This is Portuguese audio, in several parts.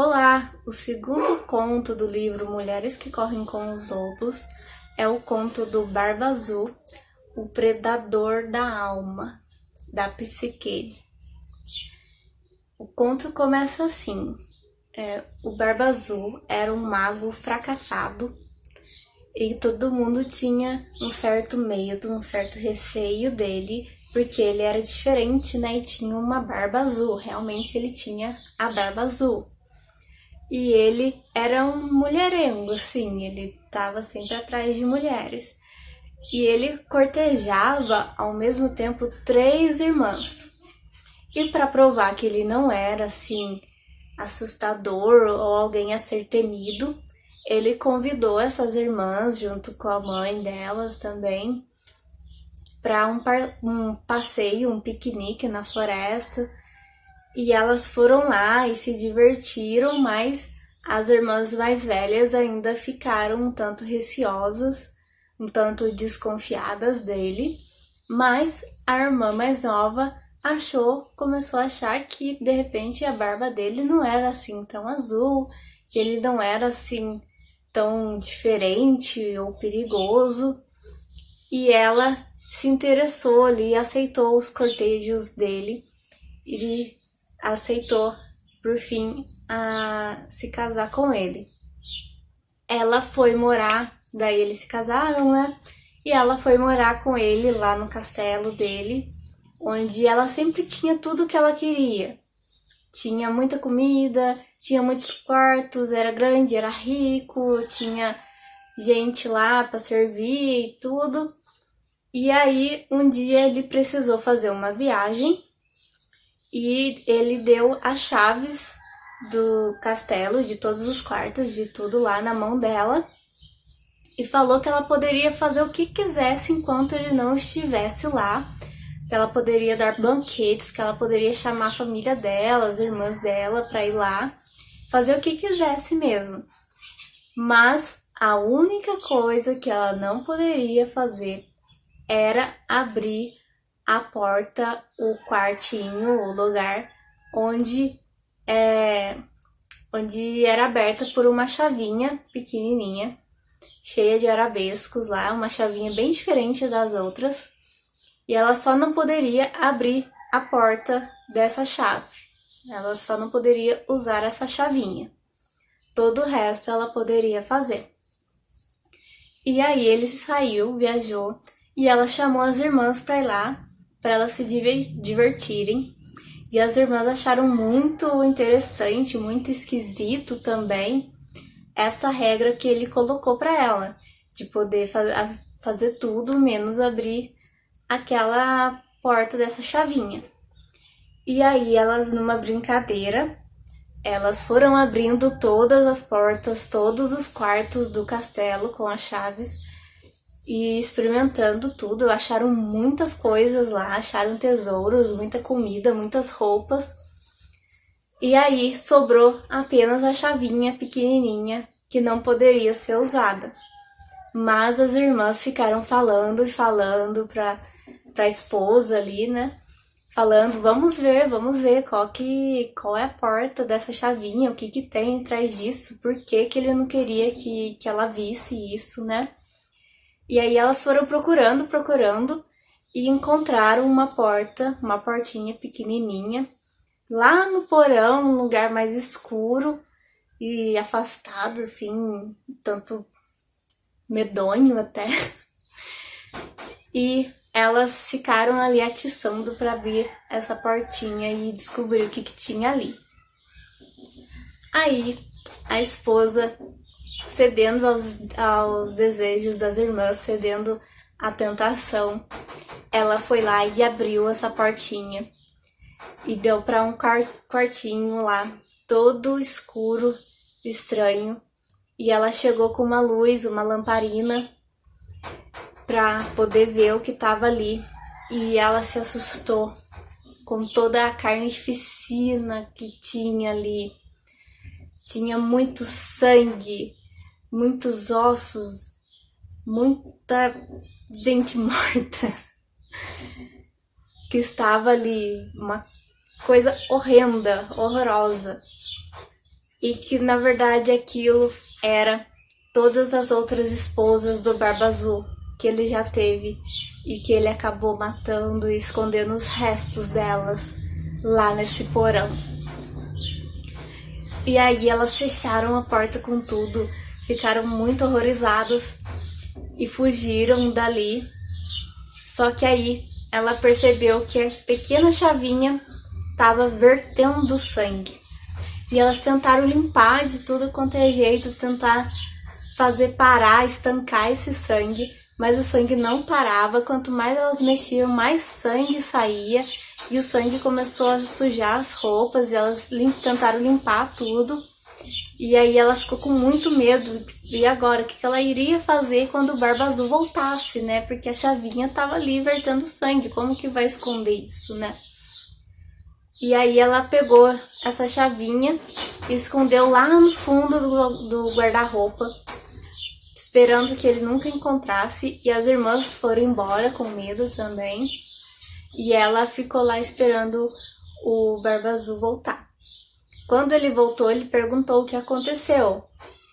Olá! O segundo conto do livro Mulheres que Correm com os Lobos é o conto do Barba Azul, o predador da alma, da psique. O conto começa assim: o Barba Azul era um mago fracassado e todo mundo tinha um certo medo, um certo receio dele, porque ele era diferente, né? E tinha uma barba azul, realmente ele tinha a barba azul. E ele era um mulherengo, assim, ele estava sempre atrás de mulheres. E ele cortejava, ao mesmo tempo, 3 irmãs. E para provar que ele não era, assim, assustador ou alguém a ser temido, ele convidou essas irmãs, junto com a mãe delas também, para um passeio, um piquenique na floresta. E elas foram lá e se divertiram, mas as irmãs mais velhas ainda ficaram um tanto receosas, um tanto desconfiadas dele. Mas a irmã mais nova começou a achar que de repente a barba dele não era assim tão azul, que ele não era assim tão diferente ou perigoso. E ela se interessou ali, aceitou os cortejos dele e aceitou, por fim, a se casar com ele. Ela foi morar, daí eles se casaram, né? E ela foi morar com ele lá no castelo dele, onde ela sempre tinha tudo que ela queria. Tinha muita comida, tinha muitos quartos, era grande, era rico, tinha gente lá para servir e tudo. E aí, um dia ele precisou fazer uma viagem e ele deu as chaves do castelo, de todos os quartos, de tudo lá na mão dela, e falou que ela poderia fazer o que quisesse enquanto ele não estivesse lá, que ela poderia dar banquetes, que ela poderia chamar a família dela, as irmãs dela para ir lá, fazer o que quisesse mesmo. Mas a única coisa que ela não poderia fazer era abrir a porta, o quartinho, o lugar onde era aberta por uma chavinha pequenininha, cheia de arabescos lá, uma chavinha bem diferente das outras, e ela só não poderia abrir a porta dessa chave, ela só não poderia usar essa chavinha, todo o resto ela poderia fazer. E aí ele saiu, viajou, e ela chamou as irmãs para ir lá, para elas se divertirem. E as irmãs acharam muito interessante, muito esquisito também, essa regra que ele colocou para ela, de poder fazer tudo menos abrir aquela porta dessa chavinha. E aí elas, numa brincadeira, elas foram abrindo todas as portas, todos os quartos do castelo com as chaves e experimentando tudo. Acharam muitas coisas lá, acharam tesouros, muita comida, muitas roupas. E aí sobrou apenas a chavinha pequenininha que não poderia ser usada. Mas as irmãs ficaram falando e falando pra esposa ali, né? Falando, vamos ver qual é a porta dessa chavinha, o que tem atrás disso, por que ele não queria que ela visse isso, né? E aí elas foram procurando e encontraram uma portinha pequenininha, lá no porão, um lugar mais escuro e afastado, assim, tanto medonho até. E elas ficaram ali atiçando para abrir essa portinha e descobrir o que tinha ali. Aí a esposa, cedendo aos desejos das irmãs, cedendo à tentação, ela foi lá e abriu essa portinha e deu para um quartinho lá, todo escuro, estranho, e ela chegou com uma luz, uma lamparina, para poder ver o que estava ali, e ela se assustou com toda a carnificina que tinha ali. Tinha muito sangue, muitos ossos, muita gente morta que estava ali, uma coisa horrenda, horrorosa. e que na verdade aquilo era todas as outras esposas do Barba Azul que ele já teve e que ele acabou matando e escondendo os restos delas lá nesse porão. E aí elas fecharam a porta com tudo, ficaram muito horrorizadas e fugiram dali. Só que aí ela percebeu que a pequena chavinha estava vertendo sangue. E elas tentaram limpar de tudo quanto é jeito, tentar fazer parar, estancar esse sangue, mas o sangue não parava. Quanto mais elas mexiam, mais sangue saía, e o sangue começou a sujar as roupas, e elas tentaram limpar tudo. E aí ela ficou com muito medo. E agora, o que ela iria fazer quando o Barba Azul voltasse, né? Porque a chavinha tava ali vertendo sangue, como que vai esconder isso, né? E aí ela pegou essa chavinha e escondeu lá no fundo do guarda-roupa, esperando que ele nunca encontrasse, e as irmãs foram embora com medo também. E ela ficou lá esperando o Barba Azul voltar. Quando ele voltou, ele perguntou o que aconteceu.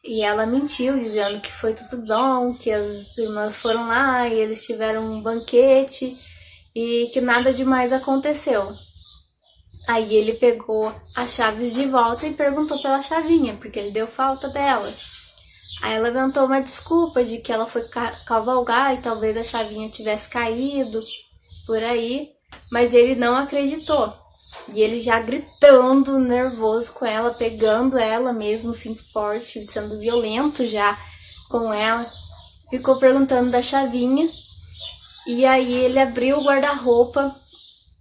E ela mentiu, dizendo que foi tudo bom, que as irmãs foram lá e eles tiveram um banquete e que nada demais aconteceu. Aí ele pegou as chaves de volta e perguntou pela chavinha, porque ele deu falta dela. Aí ela inventou uma desculpa de que ela foi cavalgar e talvez a chavinha tivesse caído por aí, mas ele não acreditou. E ele já gritando, nervoso com ela, pegando ela mesmo, assim, forte, sendo violento já com ela, ficou perguntando da chavinha. E aí ele abriu o guarda-roupa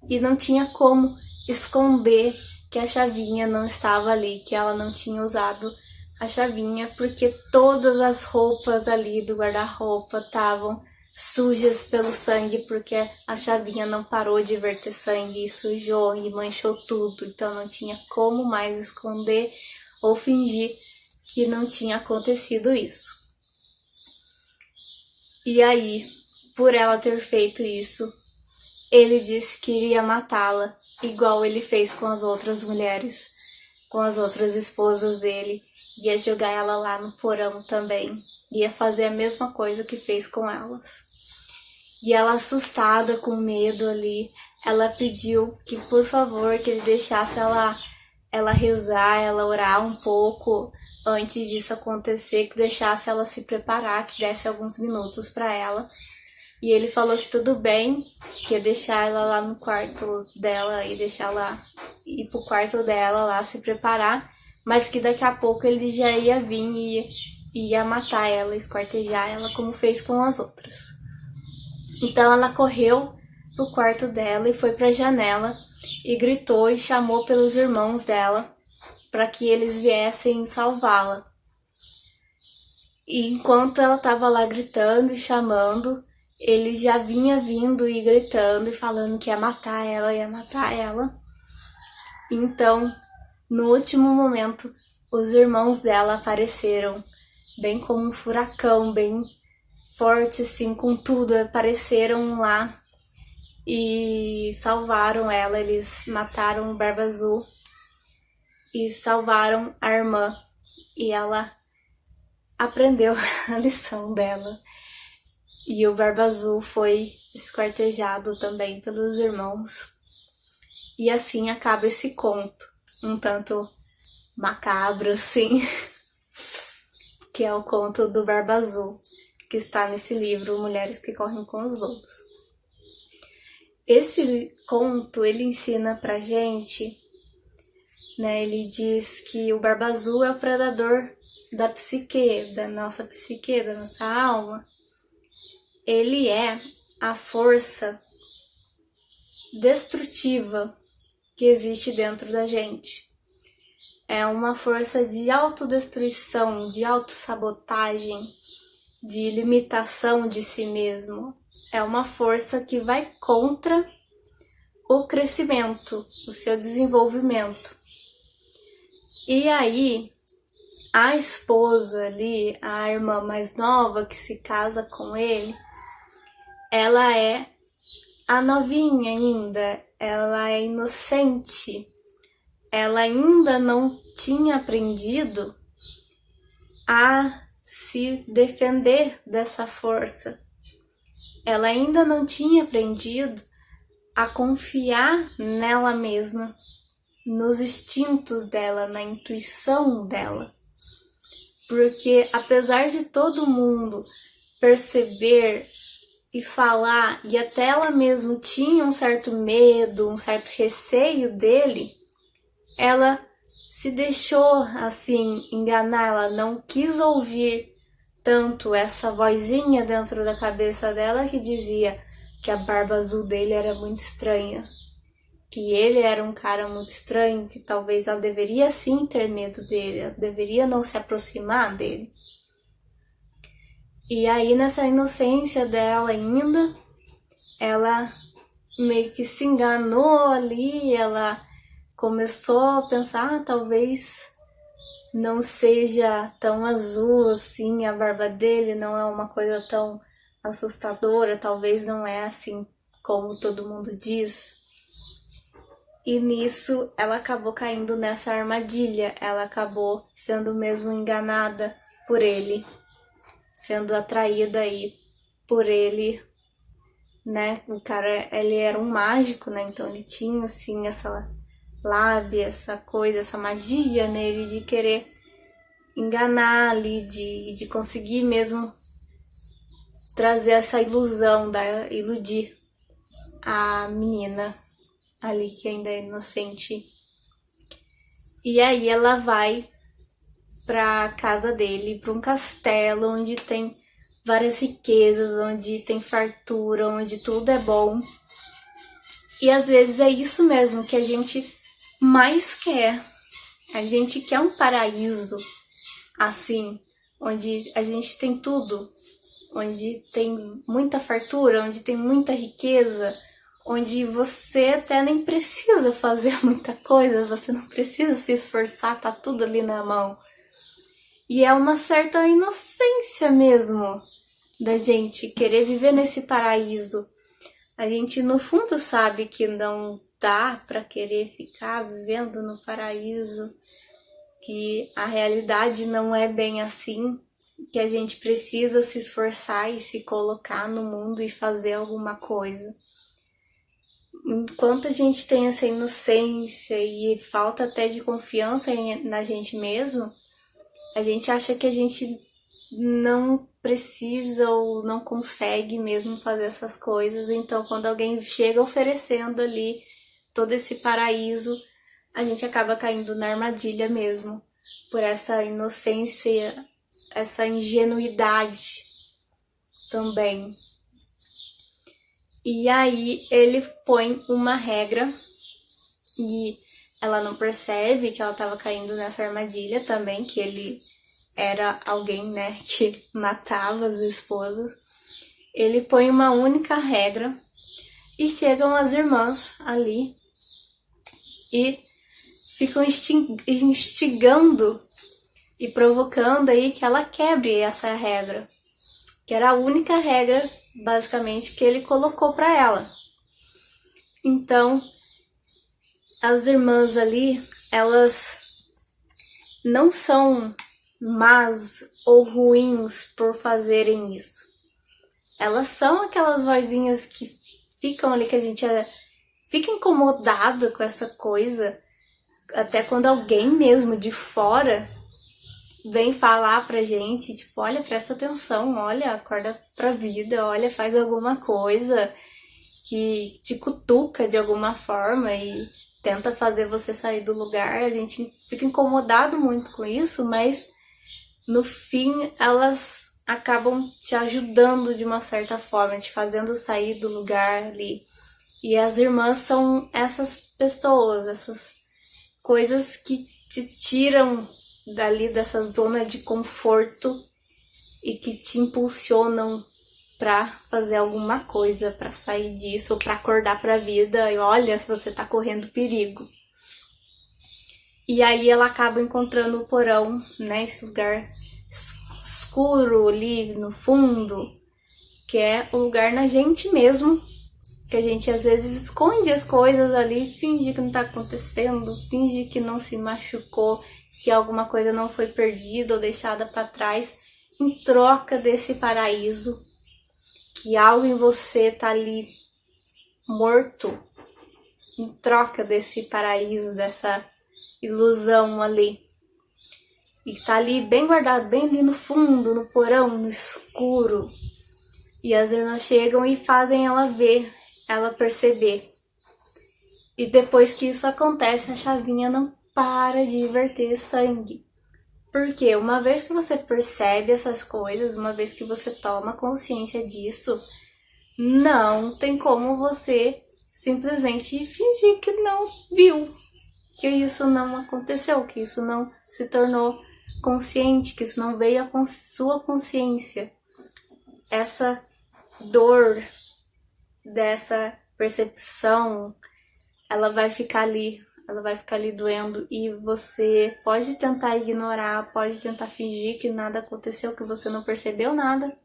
e não tinha como esconder que a chavinha não estava ali, que ela não tinha usado a chavinha, porque todas as roupas ali do guarda-roupa estavam sujas pelo sangue, porque a chavinha não parou de verter sangue e sujou e manchou tudo, então não tinha como mais esconder ou fingir que não tinha acontecido isso. E aí, por ela ter feito isso, ele disse que iria matá-la, igual ele fez com as outras mulheres, com as outras esposas dele, ia jogar ela lá no porão também, ia fazer a mesma coisa que fez com elas. E ela, assustada, com medo ali, ela pediu que, por favor, que ele deixasse ela rezar, ela orar um pouco antes disso acontecer, que deixasse ela se preparar, que desse alguns minutos para ela. E ele falou que tudo bem, que ia deixar ela lá no quarto dela e deixar ela ir pro quarto dela lá se preparar, mas que daqui a pouco ele já ia vir e ia matar ela, esquartejar ela, como fez com as outras. Então ela correu pro quarto dela e foi pra janela e gritou e chamou pelos irmãos dela para que eles viessem salvá-la. E enquanto ela estava lá gritando e chamando, ele já vinha vindo e gritando e falando que ia matar ela, ia matar ela. Então, no último momento, os irmãos dela apareceram, bem como um furacão, bem forte, assim, com tudo, apareceram lá e salvaram ela. Eles mataram o Barba Azul e salvaram a irmã, e ela aprendeu a lição dela. E o Barba Azul foi esquartejado também pelos irmãos. E assim acaba esse conto, um tanto macabro, assim, que é o conto do Barba Azul, que está nesse livro Mulheres que Correm com os Lobos. Esse conto, ele ensina pra gente, né, ele diz que o Barba Azul é o predador da psique, da nossa alma. Ele é a força destrutiva que existe dentro da gente. É uma força de autodestruição, de autossabotagem, de limitação de si mesmo. É uma força que vai contra o crescimento, o seu desenvolvimento. E aí, a esposa ali, a irmã mais nova que se casa com ele, ela é a novinha ainda, ela é inocente, ela ainda não tinha aprendido a se defender dessa força. Ela ainda não tinha aprendido a confiar nela mesma, nos instintos dela, na intuição dela. Porque apesar de todo mundo perceber e falar, e até ela mesma tinha um certo medo, um certo receio dele, ela se deixou assim enganar, ela não quis ouvir tanto essa vozinha dentro da cabeça dela que dizia que a barba azul dele era muito estranha, que ele era um cara muito estranho, que talvez ela deveria sim ter medo dele, ela deveria não se aproximar dele. E aí nessa inocência dela ainda, ela meio que se enganou ali, ela começou a pensar, talvez não seja tão azul assim a barba dele, não é uma coisa tão assustadora, talvez não é assim como todo mundo diz. E nisso ela acabou caindo nessa armadilha, ela acabou sendo mesmo enganada por ele, sendo atraída aí por ele, né? O cara, ele era um mágico, né? Então ele tinha assim essa lábia, essa coisa, essa magia nele de querer enganar ali, de conseguir mesmo trazer essa ilusão, iludir a menina ali que ainda é inocente. E aí ela vai pra casa dele, pra um castelo onde tem várias riquezas, onde tem fartura, onde tudo é bom. E às vezes é isso mesmo que a gente mais quer. A gente quer um paraíso assim, onde a gente tem tudo, onde tem muita fartura, onde tem muita riqueza, onde você até nem precisa fazer muita coisa, você não precisa se esforçar, tá tudo ali na mão. E é uma certa inocência mesmo da gente querer viver nesse paraíso. A gente no fundo sabe que não dá pra querer ficar vivendo no paraíso, que a realidade não é bem assim, que a gente precisa se esforçar e se colocar no mundo e fazer alguma coisa. Enquanto a gente tem essa inocência e falta até de confiança na gente mesmo, a gente acha que a gente não precisa ou não consegue mesmo fazer essas coisas. Então, quando alguém chega oferecendo ali todo esse paraíso, a gente acaba caindo na armadilha mesmo, por essa inocência, essa ingenuidade também. E aí ele põe uma regra e ela não percebe que ela estava caindo nessa armadilha também, que ele era alguém, né, que matava as esposas. Ele põe uma única regra e chegam as irmãs ali e ficam instigando e provocando aí que ela quebre essa regra, que era a única regra, basicamente, que ele colocou para ela. Então, as irmãs ali, elas não são más ou ruins por fazerem isso. Elas são aquelas vozinhas que ficam ali, que a gente fica incomodado com essa coisa, até quando alguém mesmo de fora vem falar pra gente, tipo, olha, presta atenção, olha, acorda pra vida, olha, faz alguma coisa que te cutuca de alguma forma e tenta fazer você sair do lugar. A gente fica incomodado muito com isso, mas no fim elas acabam te ajudando de uma certa forma, te fazendo sair do lugar ali. E as irmãs são essas pessoas, essas coisas que te tiram dali dessa zona de conforto e que te impulsionam pra fazer alguma coisa, pra sair disso, ou pra acordar pra vida e olha, se você tá correndo perigo. E aí ela acaba encontrando o porão, né, esse lugar escuro ali no fundo, que é o lugar na gente mesmo, Que a gente às vezes esconde as coisas ali, finge que não tá acontecendo, finge que não se machucou, que alguma coisa não foi perdida ou deixada para trás, em troca desse paraíso, que algo em você tá ali morto, em troca desse paraíso, dessa ilusão ali. E tá ali bem guardado, bem ali no fundo, no porão, no escuro. E as irmãs chegam e fazem ela ver, ela perceber. E depois que isso acontece, a chavinha não para de verter sangue. Porque uma vez que você percebe essas coisas, uma vez que você toma consciência disso, não tem como você simplesmente fingir que não viu, que isso não aconteceu, que isso não se tornou consciente, que isso não veio à sua consciência. Essa dor dessa percepção, ela vai ficar ali doendo, e você pode tentar ignorar, pode tentar fingir que nada aconteceu, que você não percebeu nada,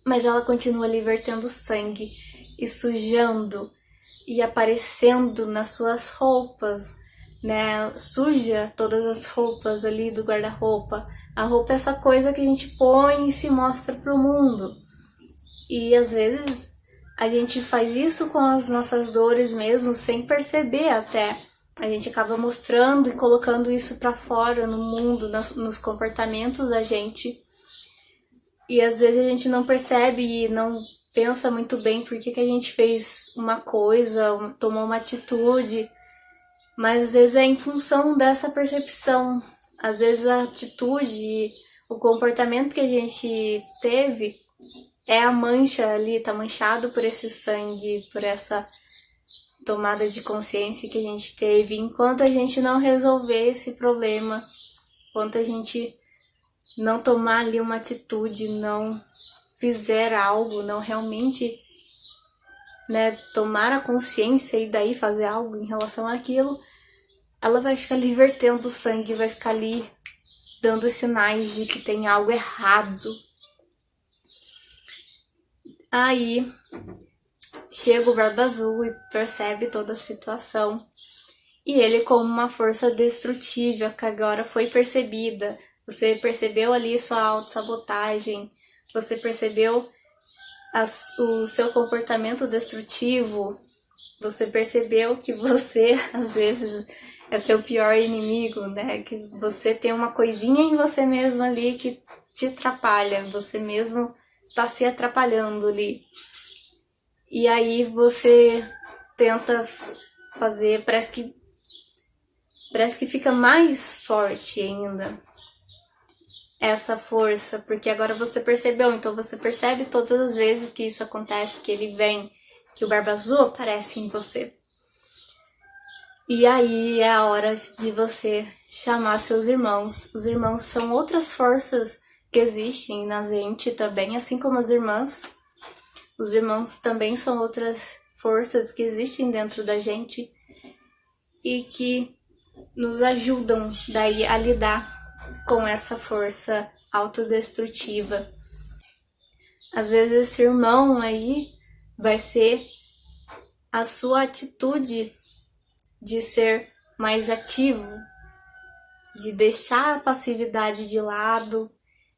mas ela continua ali vertendo sangue e sujando e aparecendo nas suas roupas, né? Suja todas as roupas ali do guarda-roupa. A roupa é essa coisa que a gente põe e se mostra pro mundo. E às vezes a gente faz isso com as nossas dores mesmo, sem perceber até. A gente acaba mostrando e colocando isso pra fora no mundo, nos comportamentos da gente. E às vezes a gente não percebe e não pensa muito bem por que a gente fez uma coisa, tomou uma atitude. Mas às vezes é em função dessa percepção. Às vezes a atitude, o comportamento que a gente teve é a mancha ali, tá manchado por esse sangue, por essa tomada de consciência que a gente teve. Enquanto a gente não resolver esse problema, enquanto a gente não tomar ali uma atitude, não fizer algo, não realmente, né, tomar a consciência e daí fazer algo em relação àquilo, ela vai ficar ali vertendo sangue, vai ficar ali dando sinais de que tem algo errado. Aí chega o Barba Azul e percebe toda a situação. E ele, como uma força destrutiva que agora foi percebida, você percebeu ali sua autossabotagem, você percebeu o seu comportamento destrutivo, você percebeu que você, às vezes, é seu pior inimigo, né? Que você tem uma coisinha em você mesmo ali que te atrapalha, você mesmo tá se atrapalhando ali. E aí você tenta fazer, parece que fica mais forte ainda essa força, porque agora você percebeu, então você percebe todas as vezes que isso acontece, que ele vem, que o Barba Azul aparece em você. E aí é a hora de você chamar seus irmãos. Os irmãos são outras forças que existem na gente também, assim como as irmãs. Os irmãos também são outras forças que existem dentro da gente e que nos ajudam daí a lidar com essa força autodestrutiva. Às vezes esse irmão aí vai ser a sua atitude de ser mais ativo, de deixar a passividade de lado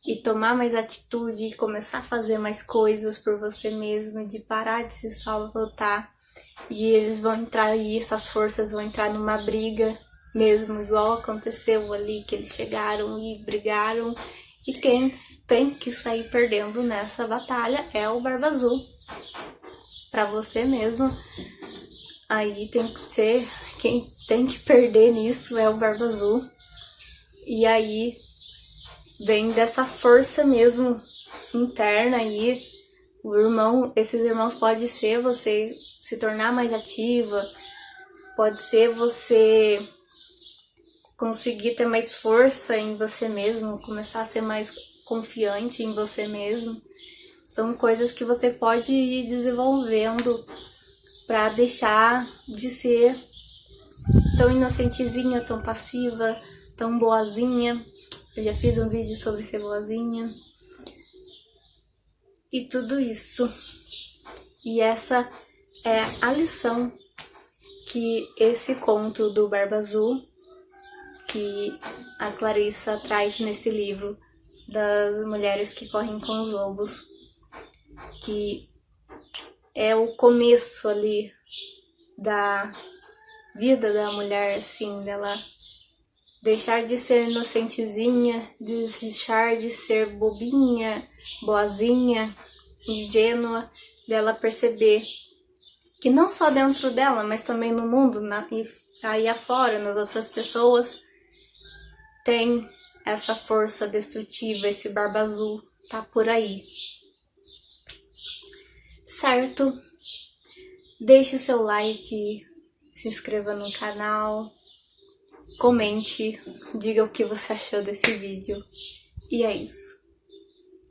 e tomar mais atitude e começar a fazer mais coisas por você mesmo, de parar de se sabotar. E eles vão entrar aí, essas forças vão entrar numa briga mesmo, igual aconteceu ali, que eles chegaram e brigaram. E quem tem que sair perdendo nessa batalha é o Barba Azul. Pra você mesmo, aí tem que ser, quem tem que perder nisso é o Barba Azul. E aí vem dessa força mesmo interna aí. Esses irmãos pode ser você se tornar mais ativa, pode ser você conseguir ter mais força em você mesmo, começar a ser mais confiante em você mesmo. São coisas que você pode ir desenvolvendo para deixar de ser tão inocentezinha, tão passiva, tão boazinha. Eu já fiz um vídeo sobre ser boazinha. E tudo isso. E essa é a lição que esse conto do Barba Azul, que a Clarissa traz nesse livro das mulheres que correm com os lobos, que é o começo ali da vida da mulher, assim, dela deixar de ser inocentezinha, deixar de ser bobinha, boazinha, ingênua, dela perceber que não só dentro dela, mas também no mundo, e aí afora, nas outras pessoas, tem essa força destrutiva, esse Barba Azul tá por aí. Certo? Deixe seu like, se inscreva no canal, comente, diga o que você achou desse vídeo. E é isso.